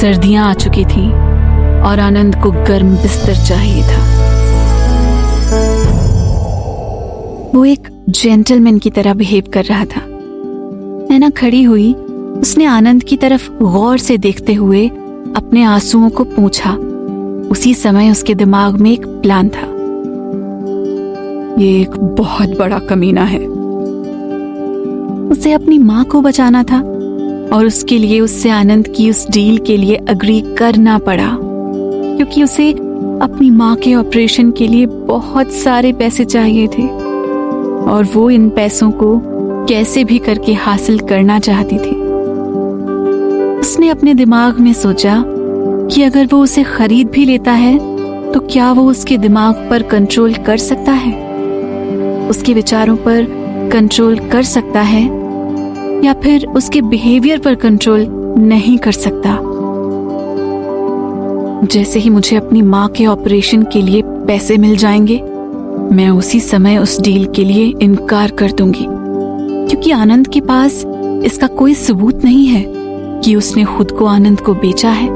सर्दियां आ चुकी थीं और आनंद को गर्म बिस्तर चाहिए था। वो एक जेंटलमैन की तरह बिहेव कर रहा था। नैना खड़ी हुई, उसने आनंद की तरफ गौर से देखते हुए अपने आंसुओं को पोंछा। उसी समय उसके दिमाग में एक प्लान था। ये एक बहुत बड़ा कमीना है। उसे अपनी माँ को बचाना था और उसके लिए उससे आनंद की उस डील के लिए अग्री करना पड़ा, क्योंकि उसे अपनी माँ के ऑपरेशन के लिए बहुत सारे पैसे चाहिए थे और वो इन पैसों को कैसे भी करके हासिल करना चाहती थी। उसने अपने दिमाग में सोचा कि अगर वो उसे खरीद भी लेता है तो क्या वो उसके दिमाग पर कंट्रोल कर सकता है, उसके विचारों पर कंट्रोल कर सकता है, या फिर उसके बिहेवियर पर कंट्रोल नहीं कर सकता। जैसे ही मुझे अपनी माँ के ऑपरेशन के लिए पैसे मिल जाएंगे, मैं उसी समय उस डील के लिए इनकार कर दूंगी, क्योंकि आनंद के पास इसका कोई सबूत नहीं है कि उसने खुद को आनंद को बेचा है।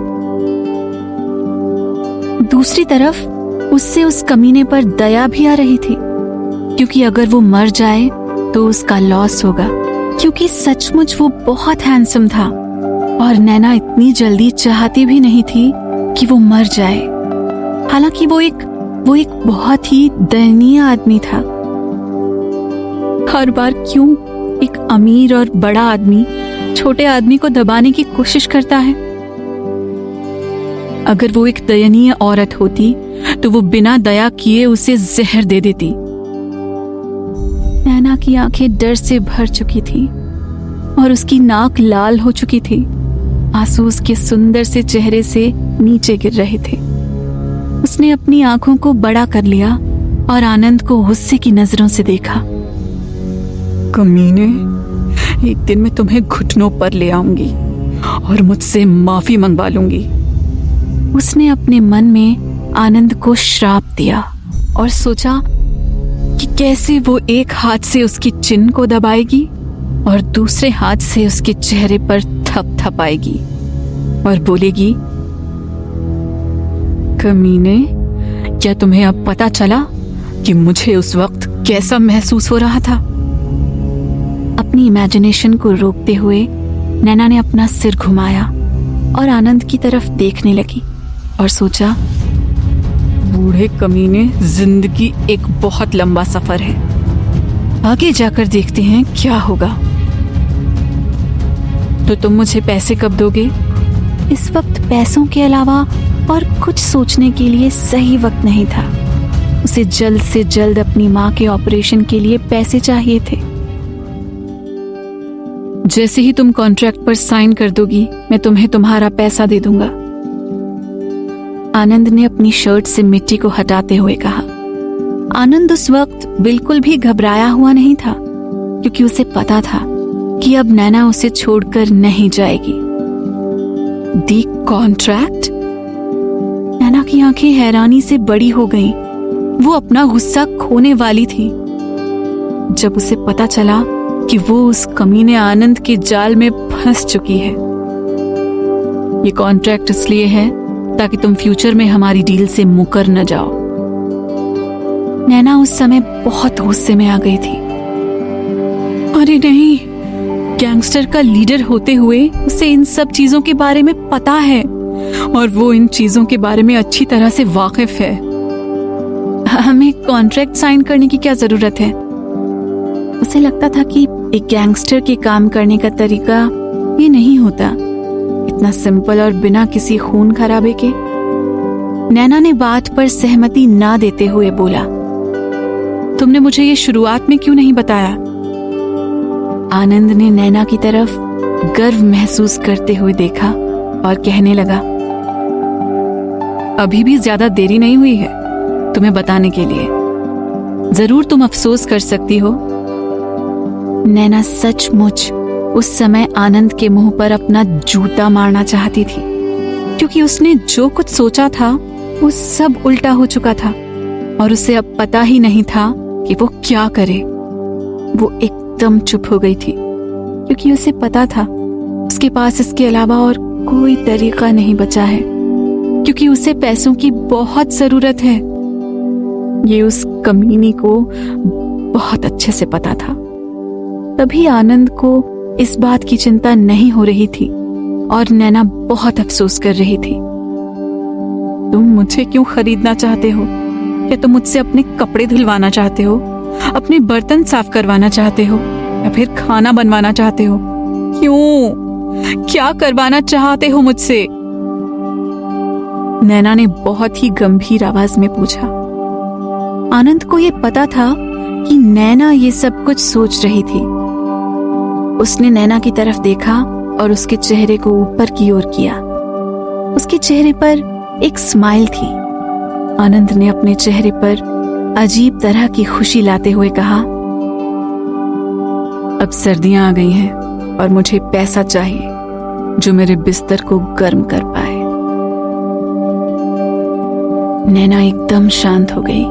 दूसरी तरफ उससे उस कमीने पर दया भी आ रही थी, क्योंकि अगर वो मर जाए तो उसका लॉस होगा, क्योंकि सचमुच वो बहुत हैंडसम था और नैना इतनी जल्दी चाहती भी नहीं थी कि वो मर जाए। हालांकि वो एक बहुत ही दयनीय आदमी था। हर बार क्यों एक अमीर और बड़ा आदमी छोटे आदमी को दबाने की कोशिश करता है? अगर वो एक दयनीय औरत होती तो वो बिना दया किए उसे जहर दे देती। नैना की आंखें डर से भर चुकी थी और उसकी नाक लाल हो चुकी थी। आंसू उसके सुंदर से चेहरे से नीचे गिर रहे थे। उसने अपनी आंखों को बड़ा कर लिया और आनंद को गुस्से की नजरों से देखा। कमीने, एक दिन मैं तुम्हें घुटनों पर ले आऊंगी और मुझसे माफी मंगवा लूंगी। उसने अपने मन में आनंद को श्राप दिया और सोचा कि कैसे वो एक हाथ से उसकी चिन को दबाएगी और दूसरे हाथ से उसके चेहरे पर थपथपाएगी और बोलेगी, कमीने, क्या तुम्हें अब पता चला कि मुझे उस वक्त कैसा महसूस हो रहा था? अपनी इमेजिनेशन को रोकते हुए नैना ने अपना सिर घुमाया और आनंद की तरफ देखने लगी और सोचा, बूढ़े कमीने, जिंदगी एक बहुत लंबा सफर है। आगे जाकर देखते हैं क्या होगा। तो तुम मुझे पैसे कब दोगे? इस वक्त पैसों के अलावा और कुछ सोचने के लिए सही वक्त नहीं था। उसे जल्द से जल्द अपनी माँ के ऑपरेशन के लिए पैसे चाहिए थे। जैसे ही तुम कॉन्ट्रैक्ट पर साइन कर दोगी, मैं तुम्हें तुम्हारा पैसा दे दूंगा। आनंद ने अपनी शर्ट से मिट्टी को हटाते हुए कहा। आनंद उस वक्त बिल्कुल भी घबराया हुआ नहीं था, क्योंकि उसे पता था कि अब नैना उसे छोड़कर नहीं जाएगी। दी कॉन्ट्रैक्ट? नैना की आंखें हैरानी से बड़ी हो गईं। वो अपना गुस्सा खोने वाली थी जब उसे पता चला कि वो उस कमीने आनंद के जाल में फंस चुकी है। ये कॉन्ट्रैक्ट इसलिए है ताकि तुम फ्यूचर में हमारी डील से मुकर न जाओ। नैना उस समय बहुत गुस्से में आ गई थी। अरे नहीं, गैंगस्टर का लीडर होते हुए उसे इन सब चीजों के बारे में पता है और वो इन चीजों के बारे में अच्छी तरह से वाकिफ है। हमें कॉन्ट्रैक्ट साइन करने की क्या जरूरत है? उसे लगता था कि एक गैंगस्टर के काम करने का तरीका ये नहीं होता, इतना सिंपल और बिना किसी खून खराबे के। नैना ने बात पर सहमति ना देते हुए बोला, तुमने मुझे ये शुरुआत में क्यों नहीं बताया? आनंद ने नैना की तरफ गर्व महसूस करते हुए देखा और कहने लगा, अभी भी ज्यादा देरी नहीं हुई है तुम्हें बताने के लिए। जरूर तुम अफसोस कर सकती हो। नैना सचमुच उस समय आनंद के मुंह पर अपना जूता मारना चाहती थी, क्योंकि उसने जो कुछ सोचा था वो सब उल्टा हो चुका था और उसे अब पता ही नहीं था कि वो क्या करे। वो एकदम चुप हो गई थी, क्योंकि उसे पता था उसके पास इसके अलावा और कोई तरीका नहीं बचा है, क्योंकि उसे पैसों की बहुत जरूरत है। ये उस कमीनी को बहुत अच्छे से पता था। तभी आनंद को इस बात की चिंता नहीं हो रही थी और नैना बहुत अफसोस कर रही थी। तुम मुझे क्यों खरीदना चाहते हो? क्या तुम मुझसे अपने कपड़े धुलवाना चाहते हो, अपने बर्तन साफ करवाना चाहते हो, या फिर खाना बनवाना चाहते हो? क्यों? क्या करवाना चाहते हो मुझसे? नैना ने बहुत ही गंभीर आवाज में पूछा। आनंद को ये पता था कि नैना ये सब कुछ सोच रही थी। उसने नैना की तरफ देखा और उसके चेहरे को ऊपर की ओर किया। उसके चेहरे पर एक स्माइल थी। आनंद ने अपने चेहरे पर अजीब तरह की खुशी लाते हुए कहा, अब सर्दियां आ गई हैं और मुझे पैसा चाहिए जो मेरे बिस्तर को गर्म कर पाए। नैना एकदम शांत हो गई।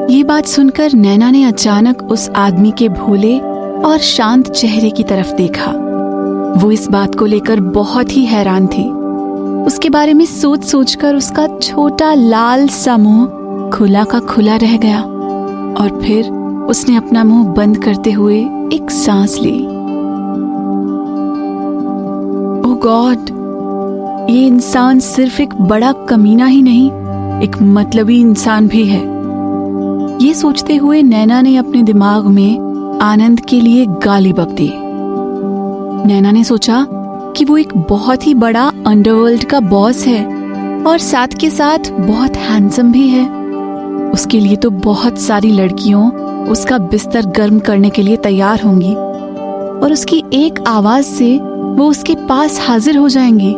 ये बात सुनकर नैना ने अचानक उस आदमी के भोले और शांत चेहरे की तरफ देखा। वो इस बात को लेकर बहुत ही हैरान थी। उसके बारे में सोच सोचकर उसका छोटा लाल सा मुंह खुला का खुला रह गया और फिर उसने अपना मुंह बंद करते हुए एक सांस ली। ओह गॉड, ये इंसान सिर्फ एक बड़ा कमीना ही नहीं, एक मतलबी इंसान भी है। ये सोचते हुए नैना ने अपने दिमाग में आनंद के लिए गाली बक दी। नैना ने सोचा कि वो एक बहुत ही बड़ा अंडरवर्ल्ड का बॉस है और साथ के साथ बहुत हैंडसम भी है। उसके लिए तो बहुत सारी लड़कियों उसका बिस्तर गर्म करने के लिए तैयार होंगी और उसकी एक आवाज से वो उसके पास हाजिर हो जाएंगी।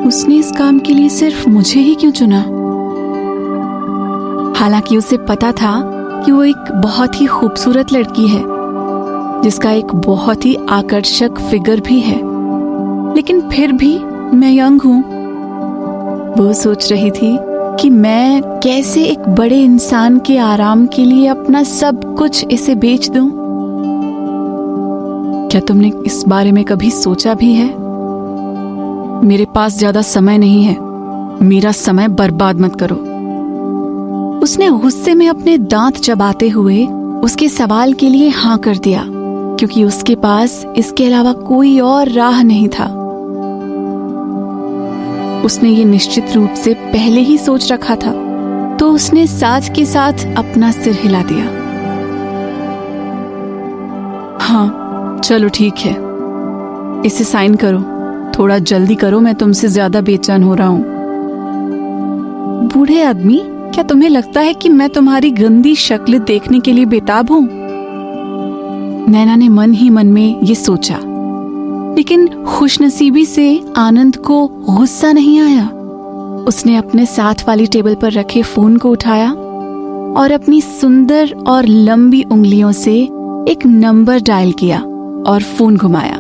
उसने इस काम के लिए सिर्फ मुझे ही क्यों चुना? हालांकि उसे पता था कि वो एक बहुत ही खूबसूरत लड़की है जिसका एक बहुत ही आकर्षक फिगर भी है, लेकिन फिर भी मैं यंग हूं। वो सोच रही थी कि मैं कैसे एक बड़े इंसान के आराम के लिए अपना सब कुछ इसे बेच दूं। क्या तुमने इस बारे में कभी सोचा भी है? मेरे पास ज्यादा समय नहीं है, मेरा समय बर्बाद मत करो। उसने गुस्से में अपने दांत चबाते हुए उसके सवाल के लिए हाँ कर दिया, क्योंकि उसके पास इसके अलावा कोई और राह नहीं था। उसने ये निश्चित रूप से पहले ही सोच रखा था, तो उसने साथ के साथ अपना सिर हिला दिया। हाँ चलो ठीक है, इसे साइन करो, थोड़ा जल्दी करो, मैं तुमसे ज्यादा बेचैन हो रहा हूं। बूढ़े आदमी, क्या तुम्हें लगता है कि मैं तुम्हारी गंदी शक्ल देखने के लिए बेताब हूं? नैना ने मन ही मन में ये सोचा, लेकिन खुशनसीबी से आनंद को गुस्सा नहीं आया। उसने अपने साथ वाली टेबल पर रखे फोन को उठाया और अपनी सुंदर और लंबी उंगलियों से एक नंबर डायल किया और फोन घुमाया।